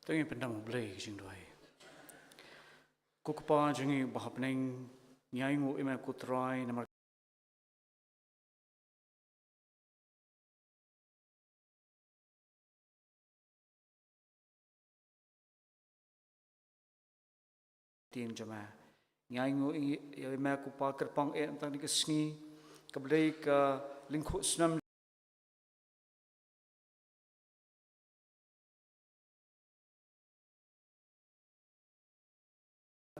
Tengi pendam blai jing doi. Kukpa jingi bahapning nyaingu ime kutrai namar tien jama. Nyaingu ime kupa kerpang tang di kesni keblai ke lingkuk senam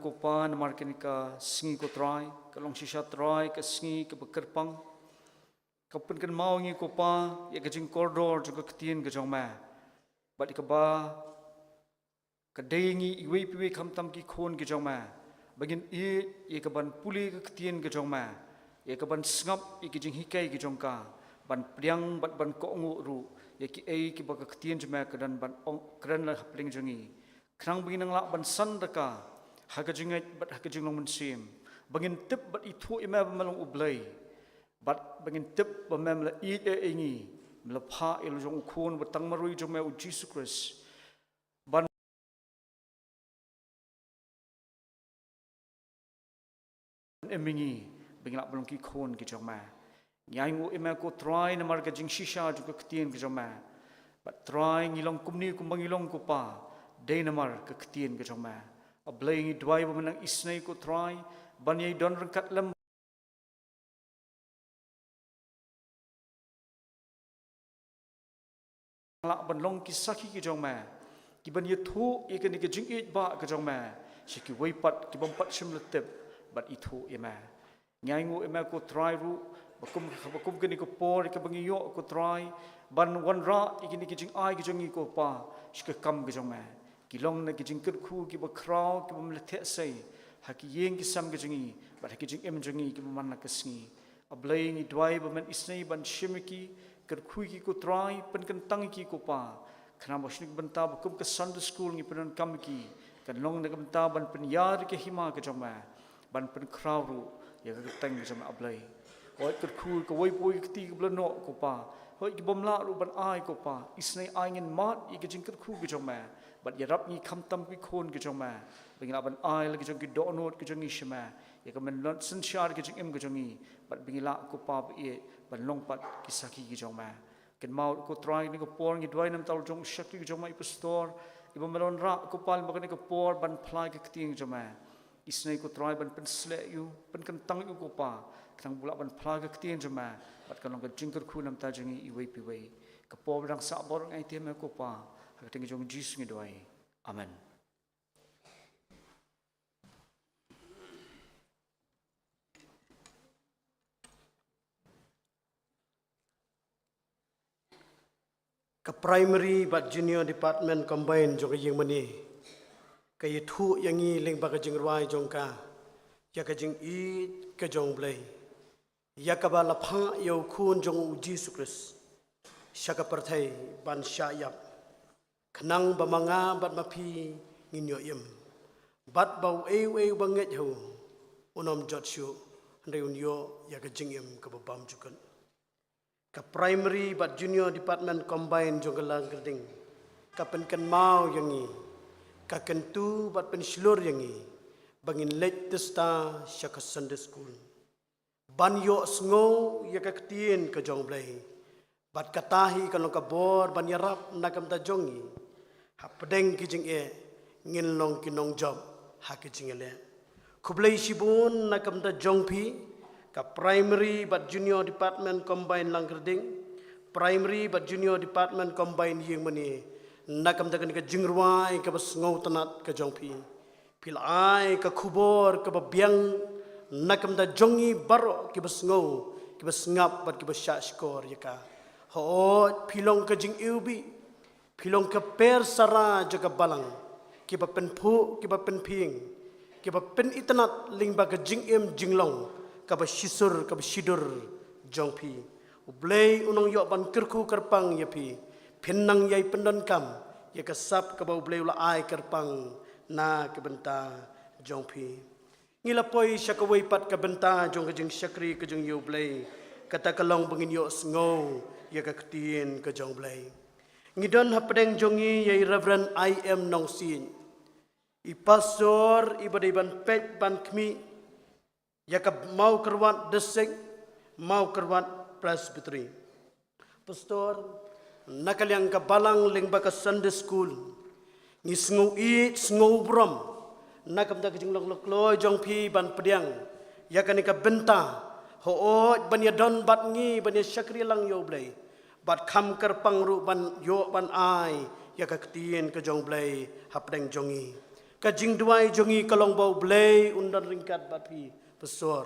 kupa namar kenika sengi kutrai ke long shisha trai ke sengi ke bekerpang kapun kan mau ngi kupa ya ke jing koridor juga ketien ke jama. Bat ikaba kedaingi iwi piwi kamtam ki khon ke jama. Bagin ye kaban puli ke ketien ke jama. Ye kaban sngap ye ke jing hikai ke jongka. Ban priang bat ban kongu ru ye ki ki baka ketien jama kedan ban kedan lah pling jongi. Krang bagin nang lak ban san deka. Haga jingat bat haga jinglong mensim. Bagin tip bat itu ima malong ublai. Bat bagin tip bamam la ingi melapha il jong khon batang marui jong u Jesus Christ. Ban emingi bagin lak balong ki khon ki jong ma. Nyai ngu ima ko try namar ka jing shisha juga ketien ki jong ma. Bat try ngilong kumni kumbang ilong ko pa. Day namar kaktian ke jong ma. Ablay ngi dway bamanang isnay ko try. Banyay don rangkat lem. Lak ban long kisaki ke jong ma. Ki ban ye thu ikan ni ke jing it ba ke jong ma. Shiki waypat ki bompat shim letep. Bat itu ema. Ngai ngu ema ko try ru. Bakum ke ni ko por ke bangi yo ko try. Ban wan ra ikan ni ke jing ai ke jong i ko pa. Shika kam ke jong ma. Kilong na ke jing ker khu ki ba kraw ki bam lethe sei. Haki yeng ki sam ke jing i. Bat haki jing em jong i ki man na kesngi. Ablay ngi dwai baman isnai ban shimiki. Ker khu ki ko try pen kan tang ki ko pa. Kana mosnik banta bakum ke Sunday school ngi penan kam ki. Kan long na banta ban pen yar ke hima ke jong ma. Ban pen kraw ru ya ke tang ke jong ablay. Oi ker khu ko woi poi ke ti ke blano ko pa. Hoi ki bom la ru ban ai ko pa. Isnai ai ngin mat i ke jing ker khu ke jong ma. Bat ya rap ni kham tam ki khon ke jong ma. Bingin aban ai la ke jong ki do not ke jong i shema. Ya ke men lot sen shar ke jong em ke jong i. Bat bingin la ko pa e ban long pat ki saki ke jong ma. Ken mau ko try ni ko por ngi dwai nam tal jong shakti ke jong ma i pastor. Iba melon ra ko pal makani ko por ban plai ke kting jong ma. Isnai ko try ban pen sle yu pen kan tang yu ko pa. Kang bulak ban plai ke kting jong ma. Bat kan long ke jingker khu nam ta jong i wei pi wei. Ke por dang sa bor ngai te me ko pa. Hating jong Jesus ngi dwai. Amen. Ka primary but junior department combine jong yeng mani. Ka ye thu yang i ling ba ka jing rwai jong ka. Ya ka jing i ka jong blai. Ya ka ba la pha yo khun jong Jesus Christ. Shaka parthai ban sha yap. Khnang ba manga bat mapi ngin yo yem. Bat bau e banget ho. Unom jot shu reun yo ya ka jing yem ka bam jukan. Ka primary but junior department combine jong galang gerding. Ka pen kan mau yangi. Ka kentu bat pen slur yangi. Bangin late testa shaka Sunday school. Ban yo sngo ya ka ktien ka jong blai. Bat katahi kalau ka bor ban yarap nakam ta jongi. Ha pedeng ki jing e ngin long ki nong job ha ki jing ele. Kublai shibun nakam ta jongpi. Ka primary but junior department combine langkerding, primary but junior department combine yeng mani, nakam dagan ka jingruai ka bas ngau tanat ka jongpi, pil ai ka kubor ka babiang, nakam da jongi baro ki bas ngau, ki bas ngap bat ki bas shashkor yaka, ho pilong ka jing iubi, pilong ka per sara jaga balang, ki ba pen pu, ki ba pen ping, ki ba pen itanat ling ba ka jing jinglong. Kaba shisur kaba shidur jongpi ublay unong yo ban kerku kerpang yapi pinnang yai pendon kam ya kasap kaba ublay ula ai kerpang na kebenta jongpi ngila poi syakawai pat kebenta jong kajing syakri kajing yo ublay kata kalong bangin yo sngo ya kaktiin kajong ublay ngidon hapedeng jongi yai Reverend I.M. Nongsin i pastor ibadai ban pet ban kmi ya ka mau kerwat desek mau kerwat presbytery pastor nakal yang ka balang ling ba ka Sunday school ni sngu i sngu brom nakam da jing lok loy jong pi ban pediang ya ka ni ka benta ho ban ya don bat ngi ban ya syakri lang yo blai bat kham kerpang ru ban yo ban ai ya ka ktien ka jong blai hapdeng jongi ka jing duai jongi kalong bau blai undan ringkat bat pi pastor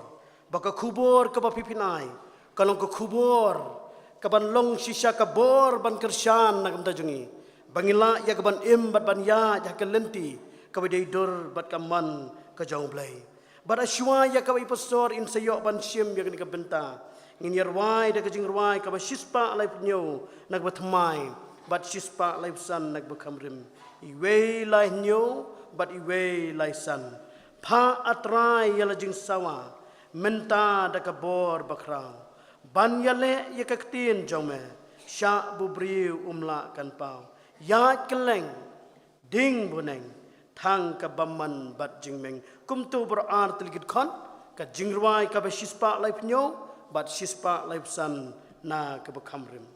baka kubur ka papipinai kalong ka kubur ka ban long shisha ka bor ban kershan na kamta jungi bangila ya ka ban im bat ban ya ka lenti ka bidai dur bat kaman ka jong blai bat ashwa ya ka pastor in sayo ban shim ya ka benta ngin yarwai da ka jing rwai ka ba shispa alai punyo nag batmai bat shispa alai san nag bakamrim iwe lai nyo bat iwe lai san pa atrai yala jing sawa menta da kabor bakrau ban yale yakaktin jome sha bubri umla kan pau ya keleng ding buneng thang ka bamman bat jingmeng kumtu berar teligit kon ka jingrwai ka ba shispa laip nyo bat shispa laip san na ka bakamrim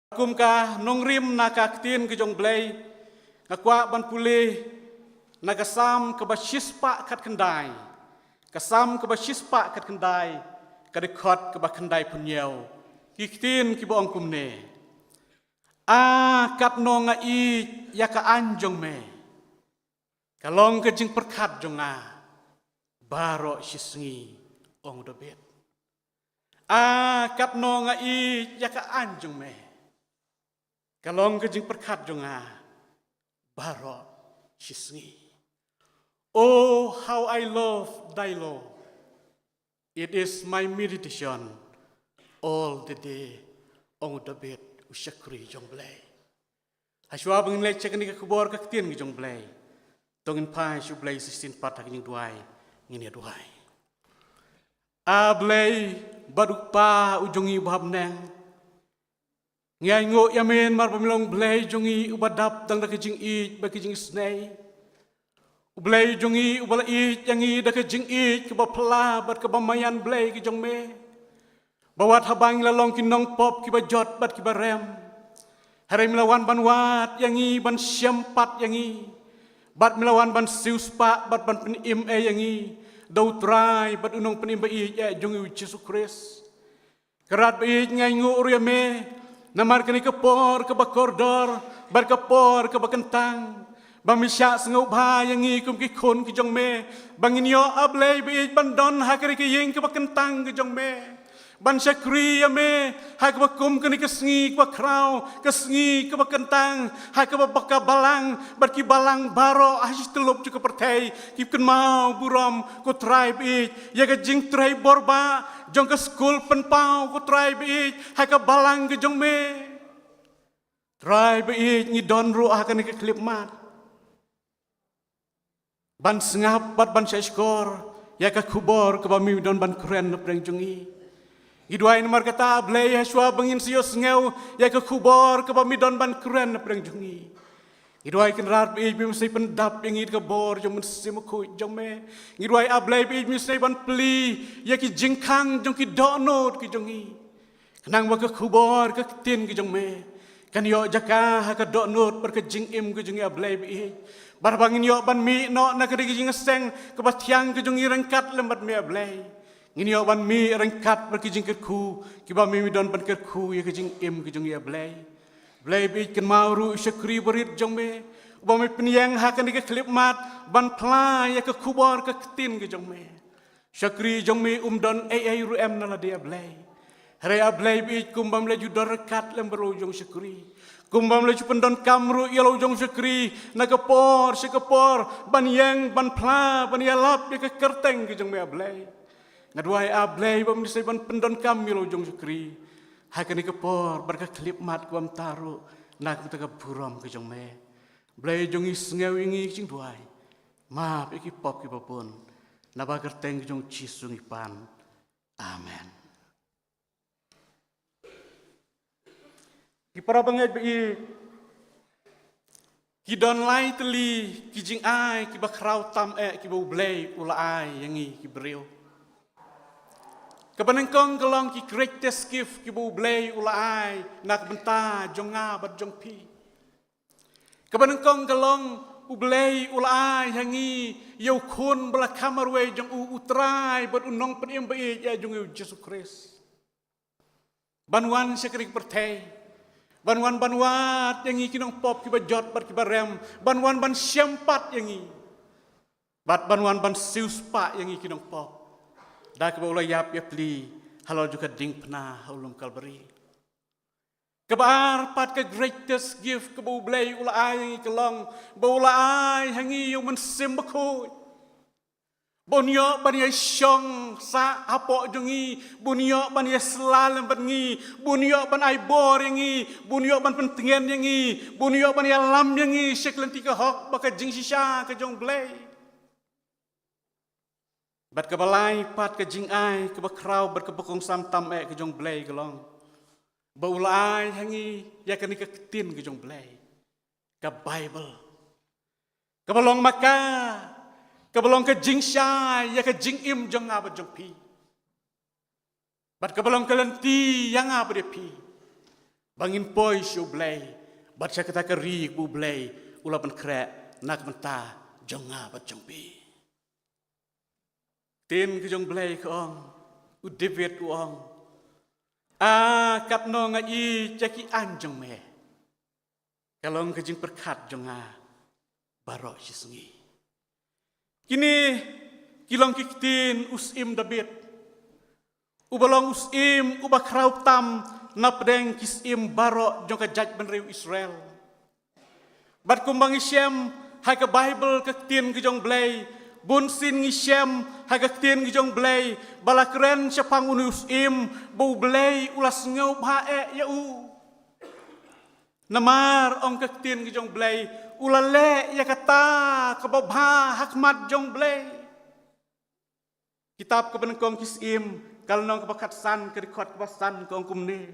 kum ka nongrim na ka ktin ke jong blay ngakwa ban pulih na kasam ke basispa kat kendai kasam ke basispa kat kendai ka dekot ke ba kendai punyau ki ktin ki bong kum ne kat nonga i ya ka anjong me kalong ke jing perkat jonga baro sisngi ong dobet kat nonga i ya ka anjong me kalong ke jing perkat jonga baro sisngi. Oh, how I love thy law. It is my meditation all the day ong dobet usyakri jong blay. Haswa bangin lek cek ni ka kubor ka ketien ki jong blay. Tongin pai shu blay 16 pat hak jing duai ngini duai. A blay baduk pa ujongi bahab neng. Ngai ngo yamen mar pamilong blay jongi ubadap dang dak jing i ba ki jing snei. Blay jongi ubala i yangi dak jing i ke ba pla bat ke ba mayan blay ki jong me. Bawat habang lalong kinong pop kiba jot bat kiba rem. Hari melawan ban wat yangi ban siampat yangi. Bat melawan ban siuspa bat ban penim yangi. Dau trai bat unong penim bai jongi Yesus Kristus. Kerat bai ngai ngu uriame. Namar kini kepor ke bakordor bat kepor ke bakentang. Bamisya sengau ba yangi kum ki khon ki jong me. Bangin yo ablay bai bandon hakari ki ying ke bakentang ki jong me. Ban syakri ame hai ka kum kani kesngi ka krau kesngi ka kentang hai ka baka balang bat ki balang baro asis telup juga pertai ki ken mau buram ko tribe it ya ka jing tribe borba jong ka school penpau ko tribe it hai ka balang ke jong me tribe it ni don ru akan ke klip mat ban sengap bat ban syskor ya ka kubor ka bami don ban keren preng jongi Idwai nomor kata blay haswa bangin siyo sengau ya ke kubor ke pamidon ban keren na perang jungi. Idwai kenrar bi mesti pendap yang id ke bor jong mesti mukui jong me. Idwai ablay bi mesti ban peli ya ki jingkang jong ki donot ki jongi. Kenang wa ke kubor ke tin ki jong me. Kan yo jaka ha ke donot per ke jingim ki jongi ablay bi. Bar bangin yo ban mi no na ke jing seng ke batiang ki jongi rengkat lembat me ablay. Ini awan mi rengkat berkijing kerku, kiba mi don ban kerku ya kijing im kijing ya blay, blay bi ken mauru syakri berit jong me, uba mi penyang hakan di klip mat ban pla ya ke kubor ke ketin kijong me, syakri jong me don ru em nala dia blay, hari ablay bi kumbam laju dorkat lembero jong syakri, kumbam laju pendon kamru yalau jong syakri, nakapor syakapor ban yang ban pla ban yalap ya ke kerteng kijong me ablay. Ngaduai ablay bam disay ban pendon kami lo jong syukri. Hakani kepor barka klip mat kuam taru nak mutaka buram ke jong me. Blay jong isngew ingi jing duai. Maaf iki pop ki papun. Naba kerteng jong cisung ipan. Amen. Ki para banget bi ki don lai teli ki jing ai ki bakrau tam ki bau blay ula ai yangi ki beriu. Kebanengkong kelong ki greatest gift ki bu blay ulai nak benta jonga bat jong pi. Kebanengkong kelong u blay ulai hangi yau kun bela kamarwe jong u utrai bat unong penim bai ya jong Yesus Kristus. Banwan sekrik pertai. Banwan banwat yangi kinong pop ki bajot bat ki barem. Banwan ban siampat yangi. Bat banwan ban siuspa yangi kinong pop. Dah ke bawah yap li halau juga ding pernah ulum Kalbari. Kebar pat ke greatest gift ke bawah blay ulai kelong bawah hangi yang mensim bakut. Bunyo bani syong sa apok jongi bunyo bani selalam bani bunyo ban ai bor yangi bunyo ban pentingan yangi bunyo bani alam yangi seklen tiga hok baka jing sisa ke jong blay. Bat ke balai pat ke jing ai ke bakrau bat ke pokong sam tam ke jong blay gelong. Baulai hangi ya ke ni ke ketin ke jong blay. Ke Bible. Ke balong maka ke balong ke jing syai ya ke jing im jong apa jong pi. Bat ke balong ke lenti yang apa dia pi. bangin poi siu blay bat sa kata keri bu blay ula ban kre nak menta jonga bat jongpi tin ke jong blay ko ong u David ko ong kap no nga i jaki an jong me kalong ke jing perkat jonga baro sisungi kini kilong kiktin usim David ubalong usim ubakrau tam na pedeng kisim baro jong ka jaj benriu Israel bat kumbang isyem hai ka Bible kektin ke jong blay bun sin ngisyem hai ka kektin ke jong blay balakren syapang unus im bau blay ulas ngau bhae ya u namar ong kektin ke jong blay ulale ya kata kababha hakmat jong blay kitab kebenengkong kisim kalau nong kebakat san kerikot kebasan kong kumne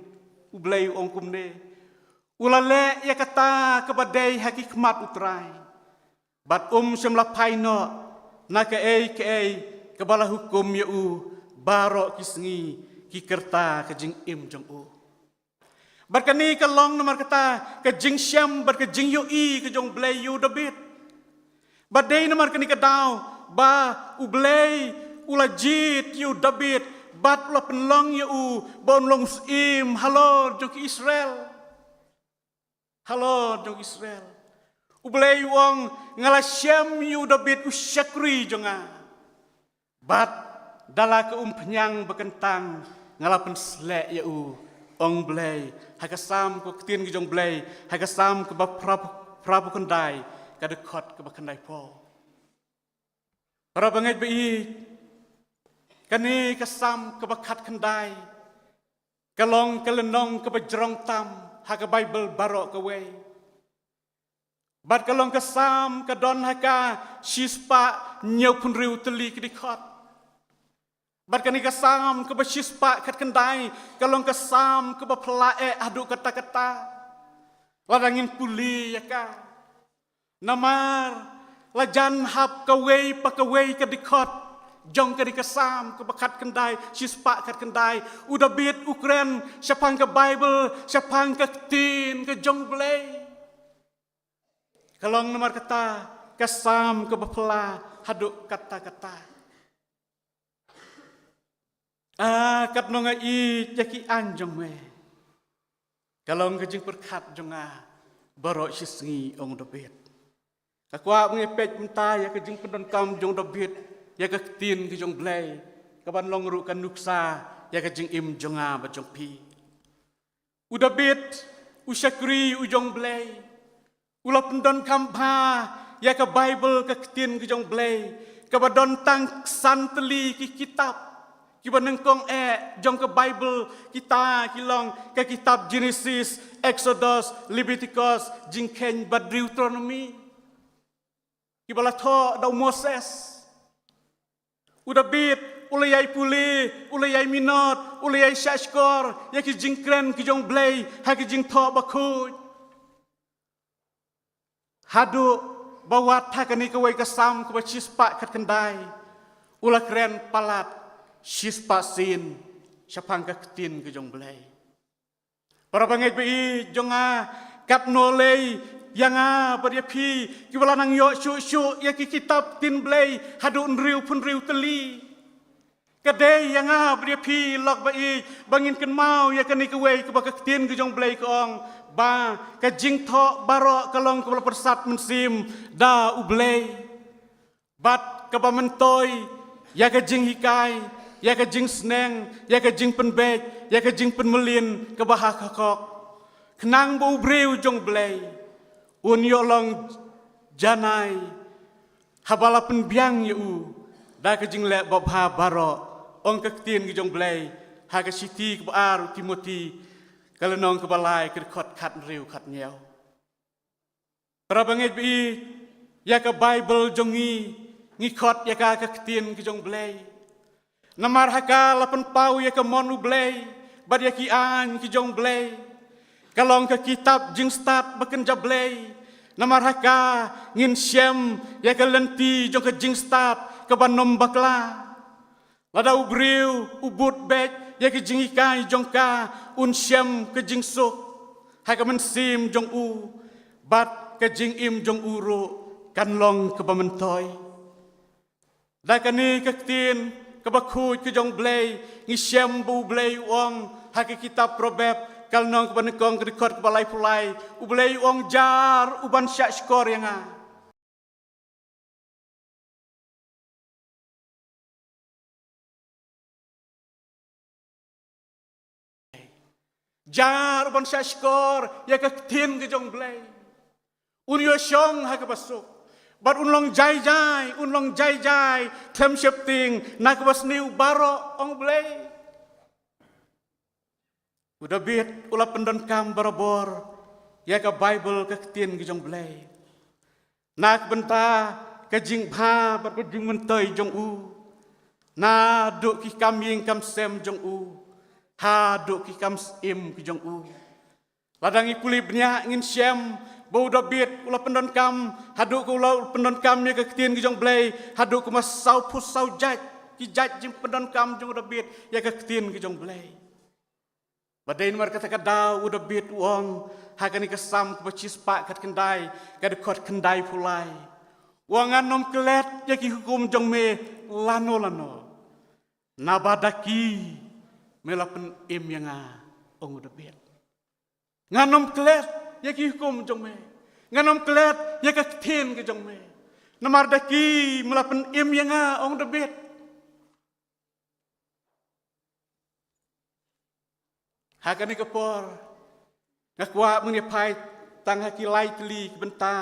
ublay ong kumne ulale ya kata kebadai hakikmat utrai bat semlapai no na ke kebala hukum ya u baro kisngi kikerta ke jing im jong u barkani kalong nomor kata ke jing syam bar ke jing yu i ke jong blay yu David badai nomor kani ke daw ba ublay ulajit yu David bat ula penlong yu bon long im halo jong Israel halo jong Israel ublay wong ngalasyam yu David usyakri jonga bat dala ke penyang bekentang ngalapen slek ya ong blay hakasam ko ketin ke jong blay hakasam ke ba prabu kendai ka dekot ke ba kendai po para bangai bei kani kasam ke bakat kendai kalong kelenong ke bajrong tam haka Bible baro ke we bat kalong kasam ke don haka shispa nyau pun riu teli ke dikot bat kani kasam ke bashispa kat kendai kalong kasam ke bapelae adu kata-kata ladangin puli ya ka namar lajan hap kawei pakawei ke dikot jong ke dikasam ke bakat kendai shispa kat kendai udah bit Ukraine syapang ke Bible syapang ke tin ke jong blay kalong nomor kata kasam ke bapela haduk kata-kata kat nonga i jaki anjong me kalong ke jing perkat jonga baro sisngi ong David kakwa mengepet menta ya ke jing pendon kam jong David ya ke tin ke jong blay kaban long ru kan nuksa ya ke jing im jonga ba jong pi u David u syakri u jong blay ula pendon kampha ya ke Bible ke tin ke jong blay kabadon tang santeli ki kitab kiba nengkong jong ke Bible kita kilong ke kitab Genesis Exodus Leviticus jingken bad Deuteronomy kiba latho daw Moses udah bit ulayai puli ulayai minot ulayai syashkor ya ki jingkren ki jong blay ha ki jing tho bakut hadu bawat ha kani ke wai kasam ke bachispa kat kendai ula kren palat shispa sin syapang ketin ke jong blay para bangai bei jonga kat nolei yang pada pi kibala nang yo syu ya ki kitab tin blay hadu nriu pun riu teli kadai yang pada pi lok bai bangin ken mau ya kani ke wei ke ba ketin ke jong blay ke ong ba ka jing tho baro kalong ke persat mensim da ublay bat ke ba mentoi ya ke jing hikai ya ke jing seneng, ya ke jing penbek, ya ke jing penmelin ke bahak kakok. Kenang bau breu jong blay, un yolong janai, habala penbiang yu, da ke jing le babha baro, ong kektin ke jong blay, ha ke siti ke baar Timothy, kalau nong ke balai ke kot kat riu kat nyau. Para bangai bi, ya ke Bible jongi, ngikot ya ke kektin ke jong blay. Namar haka lapan pau ya ke monu blay, bad ya ki an ki jong blay. Kalong ke kitab jing start baken jablay. Namar haka ngin syem ya ke lenti jong ke jing start ke banom bakla. Lada ubriu ubut bek ya ke jing ikai jong ka un syem ke jing suk. hai ka men sim jong u bat ka jing im jong u ro kan long ka bamentoi da ka ni ka tin ka ba khu ka jong blei ngi shem bu blei ong hai ka kitab probeb kal nong ka ban kong ka rekod ka balai pulai u blei ong jar u ban syak skor yang a jar ban syak skor ya ka tin ka jong blei un yo shong ha ka basuk bat un long jai jai them shep ting na ka bas niu baro ong blei udah bit ula pendon kam barabor ya ka bible ka tin ka jong blei nak benta ka jing bha bat jing mentoi jong u na du ki kam ying kam sem jong u ha du ki kam im ki jong u ladangi puli bnya ngin syem bau dabit ula pendon kam hadu ku ula pendon kam ya ka tin ki jong blei hadu ku mas sau pus sau jaj ki jaj jing pendon kam jong dabit ya ka tin ki jong blei badain mar kata kadau u dabit wong ha ka ni ka sam ku cis pak kat kendai ka de kot kendai pulai wangan nom kelet ya ki hukum jong me lano nabadaki melapen im yang a ong dabit nganom kelet ya ki hukum jong me nganom kelet ya ka tin ke jong me namar daki melapen im yang a ong dabit hakani ka por ngakwa mung pai tang haki lai teli ki benta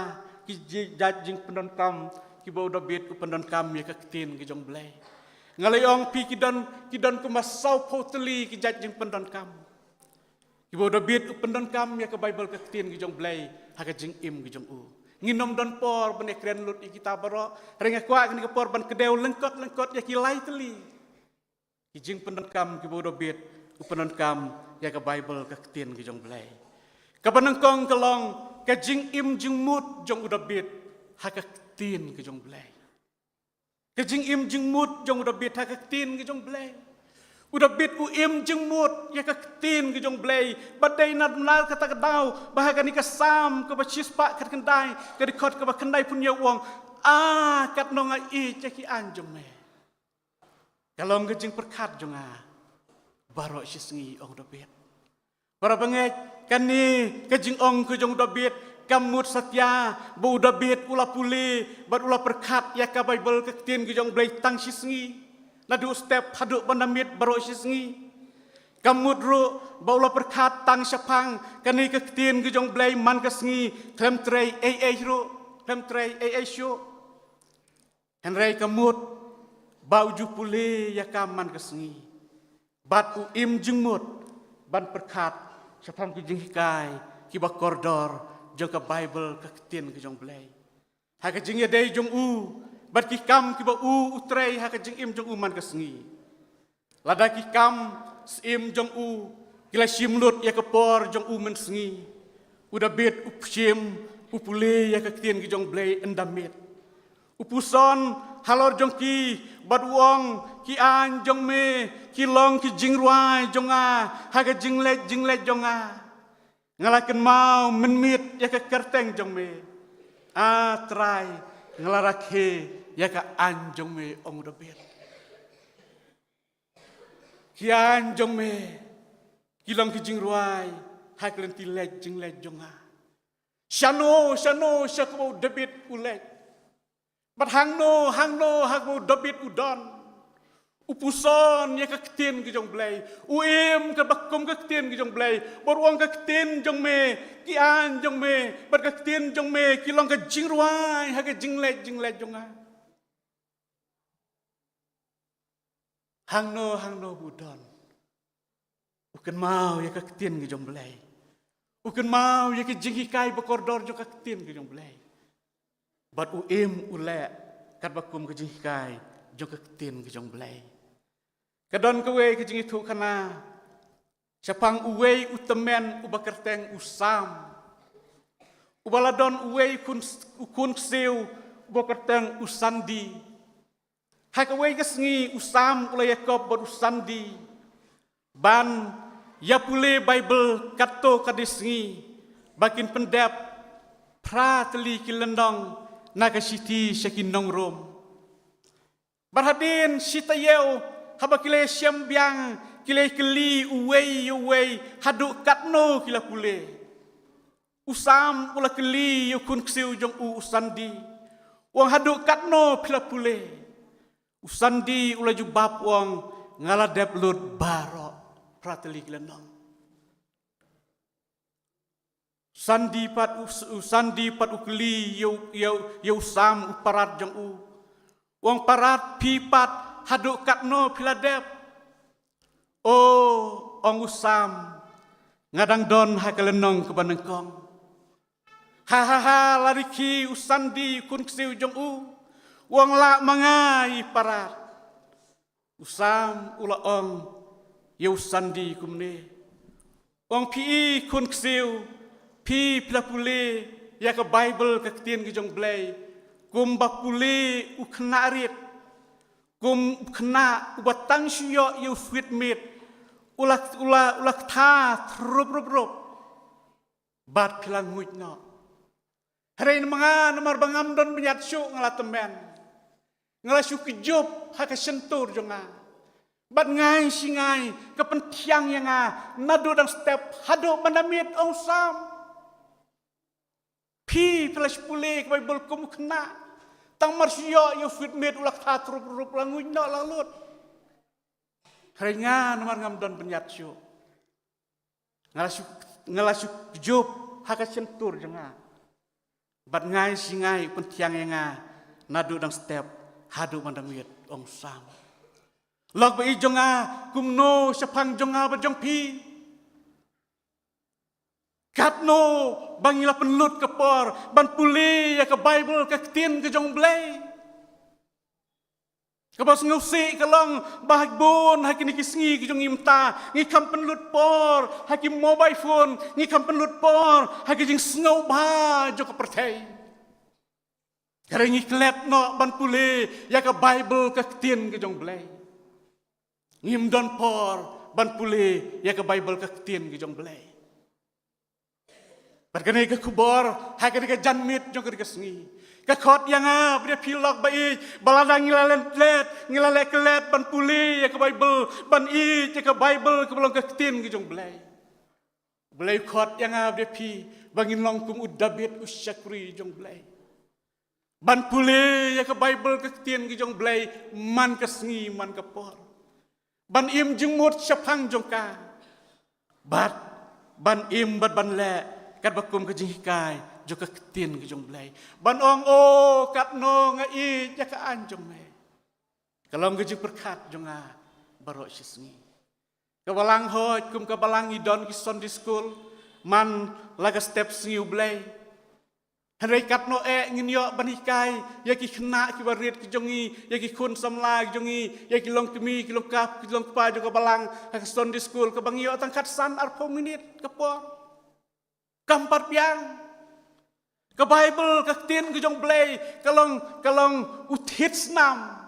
ki jajing pendon kam ki bau dabit ku pendon kam ya ka tin ke jong blai ngalayong pi ki don ku masau poteli ki jajing pendon kam Ibu David u pendon kam ya ke Bible ke tin ki jong blai ha ka jing im ki jong u nginom don por bene kren lut i kita baro renga kwa ni ke por ban kedeu lengkot ya ki lai teli ki jing pendon kam ki Ibu David u pendon kam ya ke Bible ke tin ki jong blai ka banang kong kelong ka jing im jing mut jong u David ha ka tin ki jong blai ka jing im jing mut jong u David ha ka tin ki jong blai udah bit u im jeng mut ya ka tin ki jong blai badai na nar kata kadau bahaga ni ka sam ka ba cispa kat kendai ka dikot ka ba kendai punya wong kat nonga i ceki anjong me kalau ka jeng perkat jong baro sisngi ong udah bit para bangek kan ni ka jeng ong ka jong udah bit kamut satya bu udah bit ula puli bad ula perkat ya ka Bible ka tin ki jong blai tang sisngi nadu step haduk bandamit baro sisngi kamut ru baula perkat tang syapang kani ke tin ki jong blai man ka sngi klem trei ru klem trei shu henrei kamut bau ju pule ya kaman ka sngi bat u im jengmut ban perkat syapang ki jing hikai ki ba kordor jong ka Bible ka tin ki jong blai ha ka jing ya dei jong u bat ki kam ki ba u utrei ha ka jing im jong u man ka sngi lada ki kam sim jong u kila simlut ya ka por jong u men sngi uda bet u sim u pule ya ka tien ki jong blai endamit u puson halor jong ki bat wong ki an jong me ki long ki jing ruai jong ha ka jing le jong ngalaken mau menmit ya ka kerteng jong me trai ngalarakhe ya ka anjong me ong dabit ki anjong me kilong ki jing ruai ha klen ti le jing le jonga shano shakbo dabit ulek bat hangno hakbo dabit udon upuson ya ka tin ki jong blai uim ka bakum ka tin ki jong blai borwang ka tin jong me ki anjong me bat ka tin jong me kilong ka jing ruai ha ka jing le jonga hangno budon uken mau ya ka tin ki jong blai uken mau ya ka jing hikai bakordor jo ka tin ki jong blai bat uim ule kat bakum ka jing hikai jo ka tin ki jong blai kadon ka we ka jing itu kana syapang uwe utemen ubakerteng usam ubaladon uwe kun siu ubakerteng usandi hakaway kasngi usam ula Yakob bot usandi ban ya pule Bible kato kadisngi bakin pendep prateli kilendong naga siti syakin nongrom barhadin sitayeu habakile syambiang kile keli uwei haduk katno kila pule usam ula keli yukun ksiu jong usandi wang haduk katno pila pule usandi ula jubab wang ngaladep lut baro prateli kilendong sandi pat ukli yau sam uparat jong wang parat pipat haduk katno piladep ong usam ngadang don hakalenong kebanengkong ha lariki usandi kun ksiu jong wang la mangai parat usam ula ong yau sandi kumne wang pi kun ksiu pi plapule ya ke Bible ke ketien ke jong blay kum bapule u kena rit kum kena u batang syok yu fit mit ulak tha rup bat pilang nguit no harein mga namar bangam don benyat syuk ngalatemen ngalasyuk kejob haka sentur jonga bat ngai singai kepentiang yang nadu dan step hado mandamit ong sam pi flash pule ke Bible kum kena tang marsyo yu fit mit ulak tha rup languit no lalut harengan namar ngam don benyat syuk ngalasyuk kejob haka sentur jonga bat ngai singai pentiang yang nadu dan step hado mandamit ong sam log ba ijonga kumno sapang jonga ba jong pi katno bangila penlut kepor ban puli ya ke Bible ke ketien ke jong blay kabas ngusi kalong bahagbon hakini kisngi ke jong imta ngi kam penlut por hakim mobile phone ngi kam penlut por hakim jing sngow ba jo ke pertai karengi klet no ban puli ya ke Bible ke ketien ke jong blay ngim don por ban puli ya ke Bible ke ketien ke jong blay berkenai ke kubor, hakan ke janmit jong ke sengi. Ke khot yang beri pilok baik, baladang ngilale kelet ban puli ya ke Bible, ban ya ke Bible ke belong ke ketin ke jong belai. Belai khot yang beri pi, bangin longkum udabit usyakri jong belai. Ban puli ya ke Bible ke ketin ke jong belai, man ke sengi man ke por. Ban im jengmut syapang jong ka. Ban im ban le kat bakum ke jingkai juga ketin ke jong blai ban ong kat no ngai ya ka anjong me kalau ke jing perkat jonga baro sisngi ke balang hoj kum ke balang idon ki Sunday school man laga step singiu blai henry kat no ngin yo banikai ya ki kena ki barit ki jongi ya ki kun samla ki jongi ya ki long kemi ki long kap ki long pa juga balang ke Sunday school ke bang yo tangkat san arpo minit ke por kampat piang ke Bible ke tin ke jong blay kalong utit snam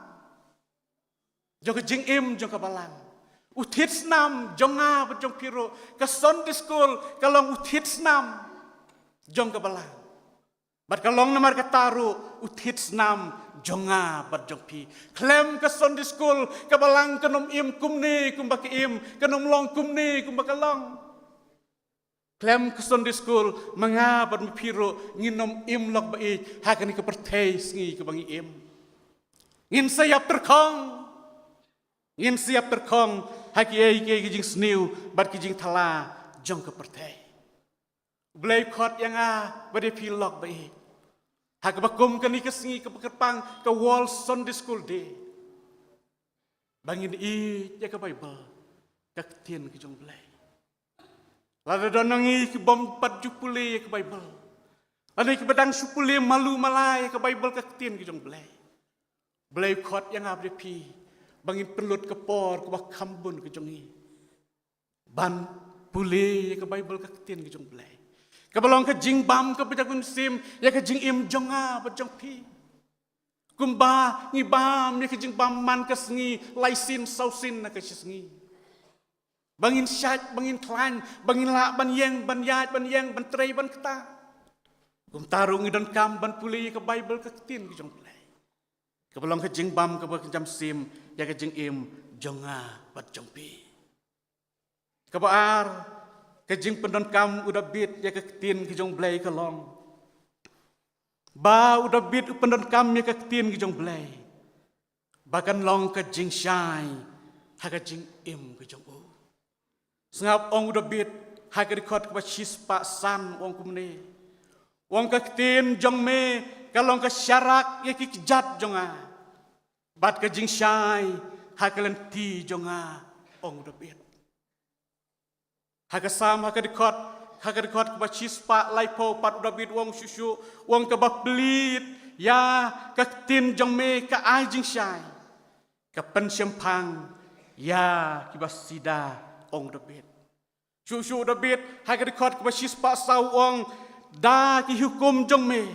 jong ke jing im jong ke balang utit snam jonga ba jong piro ke Sunday school kalong utit snam jong ke balang bat kalong namar ke taru utit snam jonga ba jong pi klem ke Sunday school ke balang kenom im kumni kumba ke im kenom long kumni kumba ke long klem ke Sunday school mengabar mipiro nginom im lok bai hakani ke pertai sngi ke bangi im ngin siap terkong haki ai ke jing sniu bat ke jing thala jong ke pertai blai khot yang bade pi lok bai hak bakum ke ni ke sngi ke pekerpang ke wall Sunday school day bangin ya ke Bible ke tien ke jong blai lalu donangi ke bom 40 ke Bible. Lalu ke badang 10 malu malai ke Bible ke ketin ke jong belai. Belai khot yang abri pi bangin pelut ke por ke bak kambun ke jongi. Ban puli ke Bible ke ketin ke jong belai. Ke balong ke jing bam ke pejagun sim ya ke jing im jonga bajong pi. Kumba ngi bam ya ke jing bam man ke sengi laisin sausin na ke sengi. bangin syat, bangin klan, bangin lak, ban yang, ban yat, ban yang, ban tray, ban keta. Tarung idon kam ban puli ke Bible ke tin ke jong play. Ke belong ke jing bam ke jam sim ya ke jing im jonga bat jong pi. Ke baar ke jing pendon kam udah bit ya ke tin ke jong play ke long. Ba udah bit pendon kam ya ke tin ke jong play. Bahkan long ke jing syai ha ke jing im ke jong u. Sengap ong udah bit ha ke dikot ke chis pak san ong kumne. Wong ke tin jong me kalong ke syarak ya ki jat jonga. Bat ke jing syai ha ke lenti jonga ong udah bit. Ha ke sam ha ke dikot ke chis pak laipo pat udah bit wong susu wong ke baplit ya ke tin jong me ke ai jing syai. Ke pen sempang ya ki basida ong udah bit. Susu udah bit ha ke dikot ke chis pak sau wong da ki hukum jong me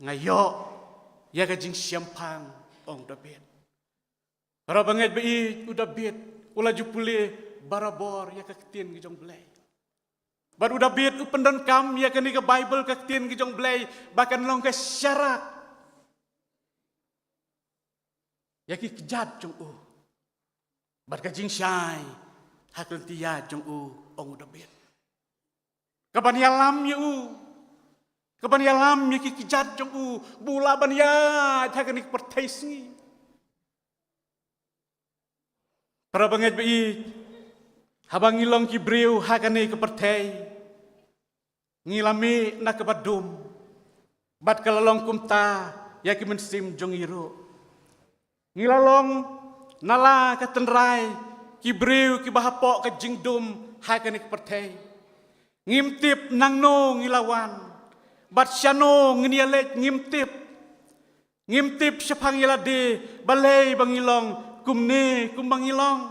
ngayo ya ka jing syampang ong David para banget bi udah bit ula jupule barabor ya ka ketin ki jong blay bar udah bit upendon kam ya ka ni ka Bible ka ketin ki jong blay bahkan long ka syarat ya ki kejat jong u bar ka jing syai hakun tiya jong u ong David kaban yalam ya u. Kaban yalam ya ki kijat jong u. Bula ban ya ta ni pertai singi. Para banget bi habang ngilong ki breu ha ni ke pertai. Ngilami na ke badum. Bat kalalong kumta ya ki mensim jong iro. Ngilalong nala ka tenrai ki breu ki bahapok ke jingdum ha ni ke pertai. Ngimtip nang no ngilawan bat syano nginialet ngimtip syapang yalade balay bangilong kumne kumbangilong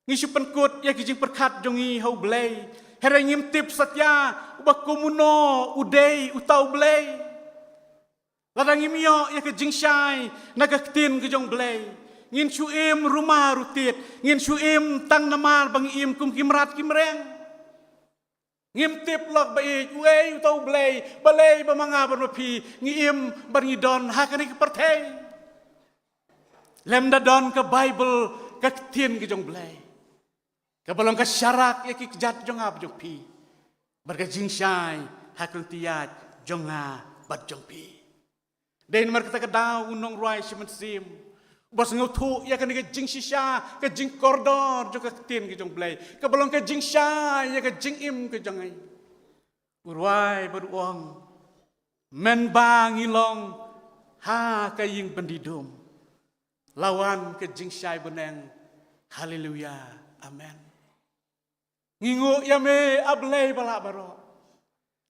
ngisupan kut ya kijing perkat jongi hau blay here ngimtip satya ubak kumuno udai utau blay ladang imyo ya kijing syai nagaktin kijong blay ngin suim rumah rutit ngin suim tang namar bangim kum kimrat kimreng ngimtip log baik, wei utau belai, balai bamanga bermapi, ngim bernidon hakani ke partai. Lem dadon ke Bible ke tin ke jong belai, ke balong ke syarak ya ki kejat jong ab jong pi, berke jing syai hakun tiat jonga bat jong pi. Den mar kita kedau unong ruai simen sim. Bos ngutu ya kan ke jing shisha ke jing kordor jo ke tin ke jong blai ke belong ke jing sha ya ke jing im ke jong ai urwai beruang men bang ilong ha ke ying pendidum lawan ke jing syai beneng haleluya amen ngingu ya me ablay bala baro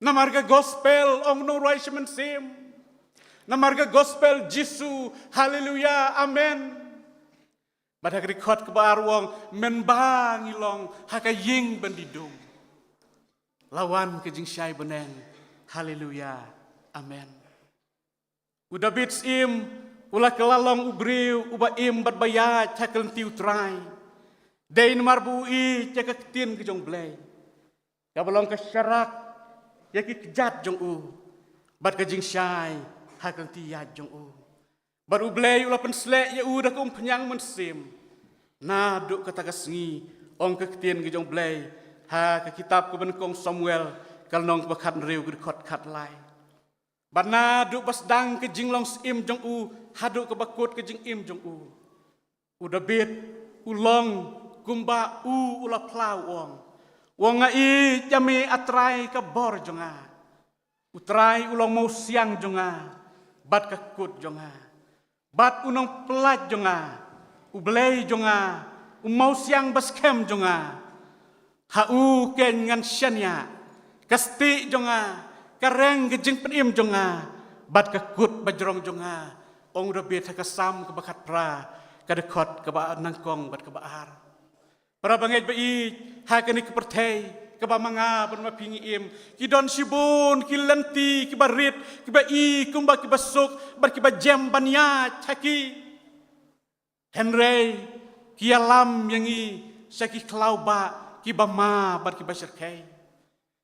namarga gospel ong no rai simen sim namarga gospel Jisu, haleluya, amen. Pada kerikot kebarwong menbang ilong haka ying bendidung. Lawan ke jing syai beneng, haleluya, amen. Udah bits im, ulah kelalong ubriu, uba im berbayat hakel tiu trai. Dain marbui caka ketin ke jong blay. Kabalong ke syarak, ya ki kejat jong u. Bat ke jing syai, hakang tiya jong u. Baru blay ulah penslek ya udah ke penyang mensim. Naduk kata kesngi ong ke ketien ke jong blay ha ke kitab ke benkong Samuel kalnong bakat riu ke kot kat lai. Bat naduk bas dang ke jing long sim jong u haduk ke bakut ke jing im jong u. Udah bit ulong gumba u ulah plau ong. Wong ngai jami atrai ke bor jonga. Utrai ulong mau siang jonga. Bat kekut jonga, bat unong pelat jonga, ublay jonga, umau siang baskem jonga, hau ken ngan syanya, kasti jonga, kareng gejing penim jonga, bat kekut bajrong jonga, ong rabit hakasam kebakat pra, kadekot keba nangkong bat kebaar. Para bangit bai hakani kepertai. Keba manga berma pingi im kidon sibun kilanti kibarit kiba i kumba kiba suk bar kiba jam banya chaki henry kialam yangi syaki klau ba ki ba ma bat ki ba syarkai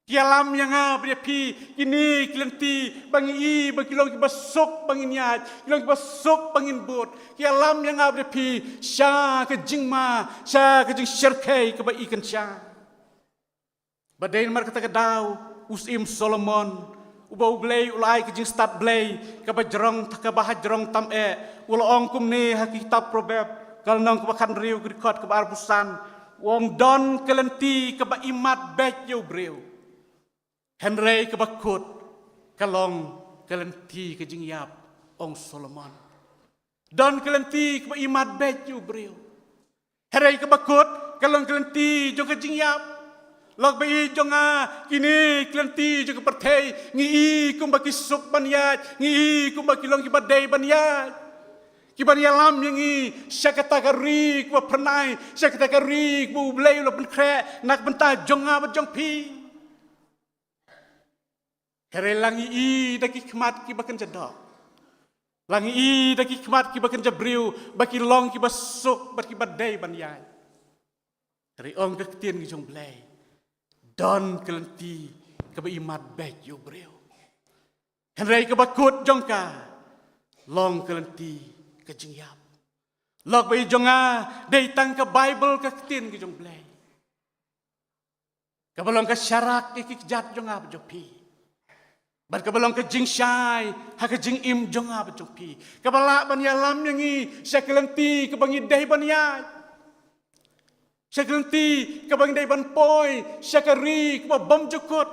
ki alam yang bria pi kini kelenti bangi i bagi long ki ba sok bangin yat long ki ba sok bangin but ki alam yang bria pi sya ke jing ma sya ke jing syarkai ke ba ikan sya badain mar kata kedau usim Solomon ubau blay ulai ke jing start blay ke ba jerong ke ba jerong tam ulong kum ni ha kitab proverb kal nong ke ba kan riu ke rekod ke ba arbusan wong don kelenti ke ba imat bet yo breu Henry ke ba kut kalong kelenti ke jing yap ong Solomon don kelenti ke ba imat bet yo breu Henry ke ba kut kalong kelenti jo ke jing yap log bai jonga kini kelenti jo ke pertei ngi kum ba ki sup banyat ngi kum ba ki long ki ba dei banyat kiban yalam yang i syakatagari ku pernai syakatagari ku blay lo pen kre nak benta jonga ba jong pi here langi i daki khmat ki bakan jadok langi i daki khmat ki bakan jabriu baki long ki basuk baki badai banyai here ong ke tien ki jong blay don kelenti ke ba imat bek yo breu henry ke bakut jongka long kelenti ke jing yap log bai jonga dei tang ke bible ke tin ke jong blai ke balong ke syarak ke jat jonga ba jopi bar ke balong ke jing syai ha ke jing im jonga ba jopi ke bala ban yalam yang i syakelenti ke bangi dei ban ya syakelenti ke bangi dei ban poi syakari ke bom jukut